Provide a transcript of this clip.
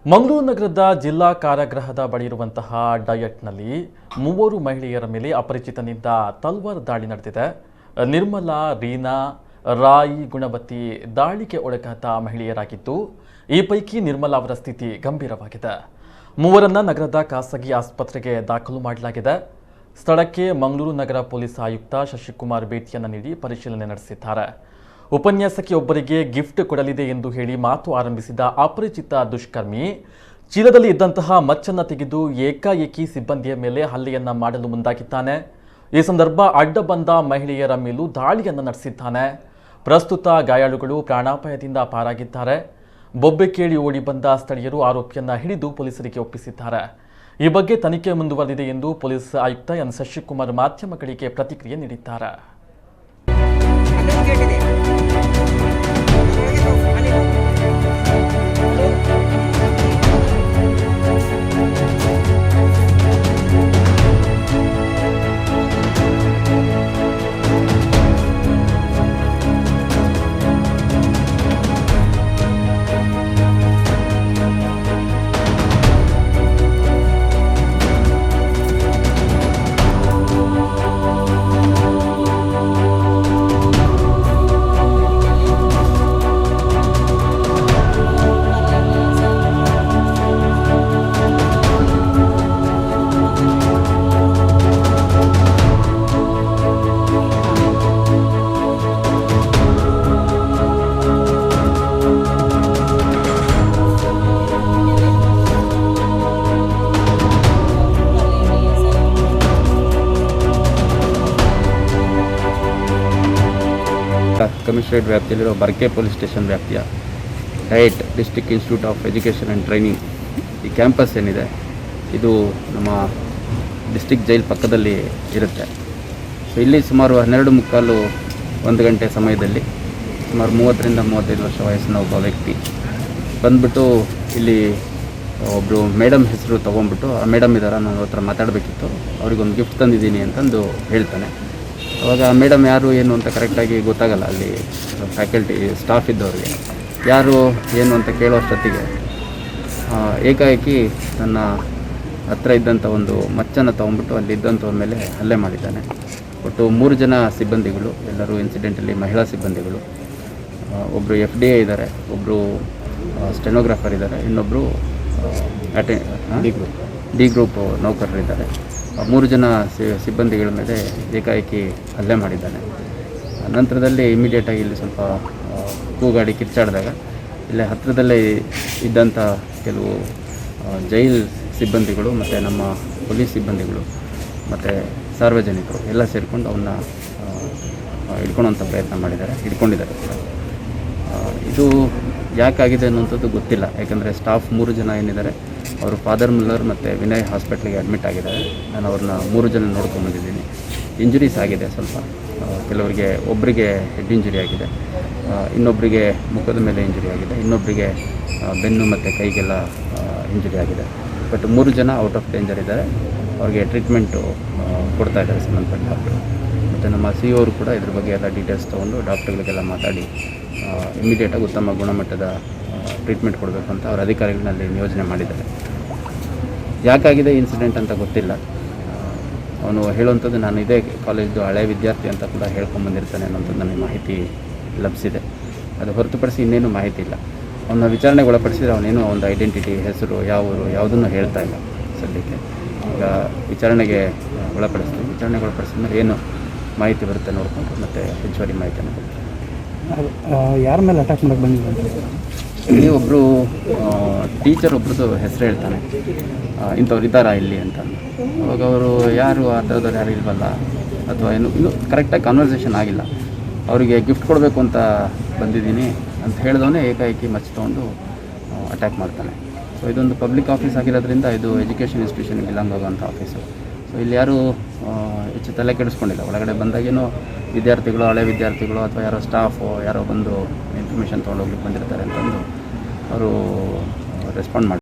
ಮಂಗಳೂರು ನಗರದ ಜಿಲ್ಲಾ ಕಾರಾಗೃಹದ ಬಳಿ ಇರುವಂತಹ ಡಯಟ್ನಲ್ಲಿ ಮೂವರು ಮಹಿಳೆಯರ ಮೇಲೆ ಅಪರಿಚಿತನಿಂದ ತಲ್ವಾರ್ ದಾಳಿ ನಡೆದಿದೆ. ನಿರ್ಮಲಾ, ರೀನಾ, ರಾಯಿ, ಗುಣವತಿ ದಾಳಿಗೆ ಒಳಗಾದ ಮಹಿಳೆಯರಾಗಿದ್ದು, ಈ ಪೈಕಿ ನಿರ್ಮಲಾ ಅವರ ಸ್ಥಿತಿ ಗಂಭೀರವಾಗಿದೆ. ಮೂವರನ್ನ ನಗರದ ಖಾಸಗಿ ಆಸ್ಪತ್ರೆಗೆ ದಾಖಲು ಮಾಡಲಾಗಿದೆ. ಸ್ಥಳಕ್ಕೆ ಮಂಗಳೂರು ನಗರ ಪೊಲೀಸ್ ಆಯುಕ್ತ ಶಶಿಕುಮಾರ್ ಭೇಟಿಯನ್ನು ನೀಡಿ ಪರಿಶೀಲನೆ ನಡೆಸಿದ್ದಾರೆ. ಉಪನ್ಯಾಸಕಿ ಒಬ್ಬರಿಗೆ ಗಿಫ್ಟ್ ಕೊಡಲಿದೆ ಎಂದು ಹೇಳಿ ಮಾತು ಆರಂಭಿಸಿದ ಅಪರಿಚಿತ ದುಷ್ಕರ್ಮಿ ಚೀಲದಲ್ಲಿ ಇದ್ದಂತಹ ಮಚ್ಚನ್ನು ತೆಗೆದು ಏಕಾಏಕಿ ಸಿಬ್ಬಂದಿಯ ಮೇಲೆ ಹಲ್ಲೆಯನ್ನ ಮಾಡಲು ಮುಂದಾಗಿದ್ದಾನೆ. ಈ ಸಂದರ್ಭ ಅಡ್ಡ ಬಂದ ಮಹಿಳೆಯರ ಮೇಲೂ ದಾಳಿಯನ್ನು ನಡೆಸಿದ್ದಾನೆ. ಪ್ರಸ್ತುತ ಗಾಯಾಳುಗಳು ಪ್ರಾಣಾಪಾಯದಿಂದ ಪಾರಾಗಿದ್ದಾರೆ. ಬೊಬ್ಬೆ ಕೇಳಿ ಓಡಿ ಬಂದ ಸ್ಥಳೀಯರು ಆರೋಪಿಯನ್ನ ಹಿಡಿದು ಪೊಲೀಸರಿಗೆ ಒಪ್ಪಿಸಿದ್ದಾರೆ. ಈ ಬಗ್ಗೆ ತನಿಖೆ ಮುಂದುವರೆದಿದೆ ಎಂದು ಪೊಲೀಸ್ ಆಯುಕ್ತ ಎನ್ ಶಶಿಕುಮಾರ್ ಮಾಧ್ಯಮಗಳಿಗೆ ಪ್ರತಿಕ್ರಿಯೆ ನೀಡಿದ್ದಾರೆ. ಕಮಿಷನರೇಟ್ ವ್ಯಾಪ್ತಿಯಲ್ಲಿರೋ ಬರ್ಕೆ ಪೊಲೀಸ್ ಸ್ಟೇಷನ್ ವ್ಯಾಪ್ತಿಯ diet district institute of education and training ಈ ಕ್ಯಾಂಪಸ್ ಏನಿದೆ ಇದು ನಮ್ಮ ಡಿಸ್ಟ್ರಿಕ್ಟ್ ಜೈಲ್ ಪಕ್ಕದಲ್ಲಿ ಇರುತ್ತೆ. ಸೊ ಇಲ್ಲಿ ಸುಮಾರು 12:45 ಗಂಟೆ ಸಮಯದಲ್ಲಿ ಸುಮಾರು 30ರಿಂದ 35 ವರ್ಷ ವಯಸ್ಸಿನ ಒಬ್ಬ ವ್ಯಕ್ತಿ ಬಂದುಬಿಟ್ಟು ಇಲ್ಲಿ ಒಬ್ಬರು ಮೇಡಮ್ ಹೆಸರು ತೊಗೊಂಡ್ಬಿಟ್ಟು ಆ ಮೇಡಮ್ ಇದ್ದಾರೆ, ನಾನು ಅವ್ರ ಹತ್ರ ಮಾತಾಡಬೇಕಿತ್ತು, ಅವ್ರಿಗೊಂದು ಗಿಫ್ಟ್ ತಂದಿದ್ದೀನಿ ಅಂತಂದು ಹೇಳ್ತಾನೆ. ಅವಾಗ ಮೇಡಮ್ ಯಾರು ಏನು ಅಂತ ಕರೆಕ್ಟಾಗಿ ಗೊತ್ತಾಗಲ್ಲ. ಅಲ್ಲಿ ಫ್ಯಾಕಲ್ಟಿ ಸ್ಟಾಫ್ ಇದ್ದವ್ರಿಗೆ ಯಾರು ಏನು ಅಂತ ಕೇಳೋಷ್ಟೊತ್ತಿಗೆ ಏಕಾಏಕಿ ನನ್ನ ಹತ್ರ ಇದ್ದಂಥ ಒಂದು ಮಚ್ಚನ್ನು ತೊಗೊಂಡ್ಬಿಟ್ಟು ಅಲ್ಲಿದ್ದಂಥವ್ರ ಮೇಲೆ ಹಲ್ಲೆ ಮಾಡಿದ್ದಾನೆ. ಒಟ್ಟು 3 ಜನ ಸಿಬ್ಬಂದಿಗಳು, ಎಲ್ಲರೂ ಇನ್ಸಿಡೆಂಟಲ್ಲಿ ಮಹಿಳಾ ಸಿಬ್ಬಂದಿಗಳು. ಒಬ್ಬರು FDA ಇದ್ದಾರೆ, ಒಬ್ಬರು ಸ್ಟೆನೋಗ್ರಾಫರ್ ಇದ್ದಾರೆ, ಇನ್ನೊಬ್ಬರು ಡಿ ಗ್ರೂಪ್ ನೌಕರರಿದ್ದಾರೆ. 3 ಜನ ಸಿಬ್ಬಂದಿಗಳ ಮೇಲೆ ಏಕಾಏಕಿ ಹಲ್ಲೆ ಮಾಡಿದ್ದಾನೆ. ನಂತರದಲ್ಲಿ ಇಮಿಡಿಯೇಟಾಗಿ ಇಲ್ಲಿ ಸ್ವಲ್ಪ ಕೂಗಾಡಿ ಕಿರ್ಚಾಡಿದಾಗ ಇಲ್ಲಿ ಹತ್ತಿರದಲ್ಲೇ ಇದ್ದಂಥ ಕೆಲವು ಜೈಲ್ ಸಿಬ್ಬಂದಿಗಳು ಮತ್ತು ನಮ್ಮ ಪೊಲೀಸ್ ಸಿಬ್ಬಂದಿಗಳು ಮತ್ತು ಸಾರ್ವಜನಿಕರು ಎಲ್ಲ ಸೇರಿಕೊಂಡು ಅವನ್ನ ಹಿಡ್ಕೊಳ್ಳೋಂಥ ಪ್ರಯತ್ನ ಹಿಡ್ಕೊಂಡಿದ್ದಾರೆ. ಇದು ಯಾಕಾಗಿದೆ ಅನ್ನೋಂಥದ್ದು ಗೊತ್ತಿಲ್ಲ. ಯಾಕಂದರೆ ಸ್ಟಾಫ್ 3 ಜನ ಏನಿದ್ದಾರೆ ಅವರು ಫಾದರ್ ಮುಲ್ಲರ್ ಮತ್ತು ವಿನಯ್ ಹಾಸ್ಪಿಟ್ಲಿಗೆ ಅಡ್ಮಿಟ್ ಆಗಿದ್ದಾರೆ. ನಾನು ಅವ್ರನ್ನ 3 ಜನ ನೋಡ್ಕೊಂಬಂದಿದ್ದೀನಿ. ಇಂಜುರೀಸ್ ಆಗಿದೆ ಸ್ವಲ್ಪ, ಕೆಲವರಿಗೆ ಒಬ್ಬರಿಗೆ ಹೆಡ್ ಇಂಜುರಿ ಆಗಿದೆ, ಇನ್ನೊಬ್ಬರಿಗೆ ಮುಖದ ಮೇಲೆ ಇಂಜುರಿ ಆಗಿದೆ, ಇನ್ನೊಬ್ಬರಿಗೆ ಬೆನ್ನು ಮತ್ತು ಕೈಗೆಲ್ಲ ಇಂಜುರಿ ಆಗಿದೆ. ಬಟ್ 3 ಜನ ಔಟ್ ಆಫ್ ಡೇಂಜರ್ ಇದ್ದಾರೆ. ಅವ್ರಿಗೆ ಟ್ರೀಟ್ಮೆಂಟು ಕೊಡ್ತಾ ಇದ್ದಾರೆ ಸಂಬಂಧಪಟ್ಟ ಡಾಕ್ಟ್ರು. ಮತ್ತು ನಮ್ಮ CO ಅವರು ಕೂಡ ಇದ್ರ ಬಗ್ಗೆ ಎಲ್ಲ ಡೀಟೇಲ್ಸ್ ತೊಗೊಂಡು ಡಾಕ್ಟ್ರುಗಳಿಗೆಲ್ಲ ಮಾತಾಡಿ ಇಮಿಡಿಯೇಟಾಗಿ ಉತ್ತಮ ಗುಣಮಟ್ಟದ ಟ್ರೀಟ್ಮೆಂಟ್ ಕೊಡಬೇಕು ಅಂತ ಅವ್ರ ಅಧಿಕಾರಿಗಳನ್ನಲ್ಲಿ ನಿಯೋಜನೆ ಮಾಡಿದ್ದಾರೆ. ಯಾಕಾಗಿದೆ ಇನ್ಸಿಡೆಂಟ್ ಅಂತ ಗೊತ್ತಿಲ್ಲ. ಅವನು ಹೇಳುವಂಥದ್ದು ನಾನು ಇದೇ ಕಾಲೇಜ್ದು ಹಳೆಯ ವಿದ್ಯಾರ್ಥಿ ಅಂತ ಕೂಡ ಹೇಳ್ಕೊಂಬಂದಿರ್ತಾನೆ ಅನ್ನೋಂಥದ್ದು ನನಗೆ ಮಾಹಿತಿ ಲಭಿಸಿದೆ. ಅದು ಹೊರತುಪಡಿಸಿ ಇನ್ನೇನು ಮಾಹಿತಿ ಇಲ್ಲ. ಅವನ್ನ ವಿಚಾರಣೆಗೆ ಒಳಪಡಿಸಿದರೆ ಅವನೇನು ಒಂದು ಐಡೆಂಟಿಟಿ, ಹೆಸರು, ಯಾವ ಊರು ಯಾವುದನ್ನು ಹೇಳ್ತಾ ಇಲ್ಲ ಸದ್ಯಕ್ಕೆ. ಈಗ ವಿಚಾರಣೆಗೆ ಒಳಪಡಿಸಿದ ಮೇಲೆ ಏನು ಮಾಹಿತಿ ಬರುತ್ತೆ ನೋಡಿಕೊಂಡು ಮತ್ತೆ ಹೆಚ್ಚುವರಿ ಮಾಹಿತಿಯನ್ನು ಕೊಡ್ತಾರೆ. ಯಾರ ಮೇಲೆ ಅಟ್ಯಾಕ್ ಮಾಡೋಕ್ಕೆ ಬಂದಿದೆ? ಇಲ್ಲಿ ಒಬ್ಬರು ಟೀಚರ್ ಒಬ್ರದ್ದು ಹೆಸರು ಹೇಳ್ತಾನೆ, ಇಂಥವ್ರು ಇದ್ದಾರಾ ಇಲ್ಲಿ ಅಂತ. ಅವಾಗ ಅವರು ಯಾರು ಆ ಥರದವ್ರು ಯಾರು ಇಲ್ವಲ್ಲ, ಅಥವಾ ಇನ್ನೂ ಕರೆಕ್ಟಾಗಿ ಕಾನ್ವರ್ಸೇಷನ್ ಆಗಿಲ್ಲ. ಅವರಿಗೆ ಗಿಫ್ಟ್ ಕೊಡಬೇಕು ಅಂತ ಬಂದಿದ್ದೀನಿ ಅಂತ ಹೇಳಿದವನೇ ಏಕಾಏಕಿ ಮಚ್ಚ ತೊಗೊಂಡು ಅಟ್ಯಾಕ್ ಮಾಡ್ತಾನೆ. ಸೊ ಇದೊಂದು ಪಬ್ಲಿಕ್ ಆಫೀಸ್ ಆಗಿರೋದ್ರಿಂದ ಇದು ಎಜುಕೇಷನ್ ಇನ್ಸ್ಟಿಟ್ಯೂಷನ್ಗೆ ಬಿಲಾಂಗ್ ಆಗೋಂಥ ಆಫೀಸು. ಸೊ ಇಲ್ಲಿ ಯಾರೂ ಹೆಚ್ಚು ತಲೆ ಕೆಡಿಸ್ಕೊಂಡಿಲ್ಲ. ಒಳಗಡೆ ಬಂದಾಗೇನೋ ವಿದ್ಯಾರ್ಥಿಗಳು, ಹಳೆ ವಿದ್ಯಾರ್ಥಿಗಳು ಅಥವಾ ಯಾರೋ ಸ್ಟಾಫು ಯಾರೋ ಬಂದು ಇನ್ಫಾರ್ಮೇಷನ್ ತೊಗೊಂಡೋಗ್ಲಿಕ್ಕೆ ಬಂದಿರ್ತಾರೆ ಅಂತಂದು ಅವರು ರೆಸ್ಪಾಂಡ್ ಮಾಡಿ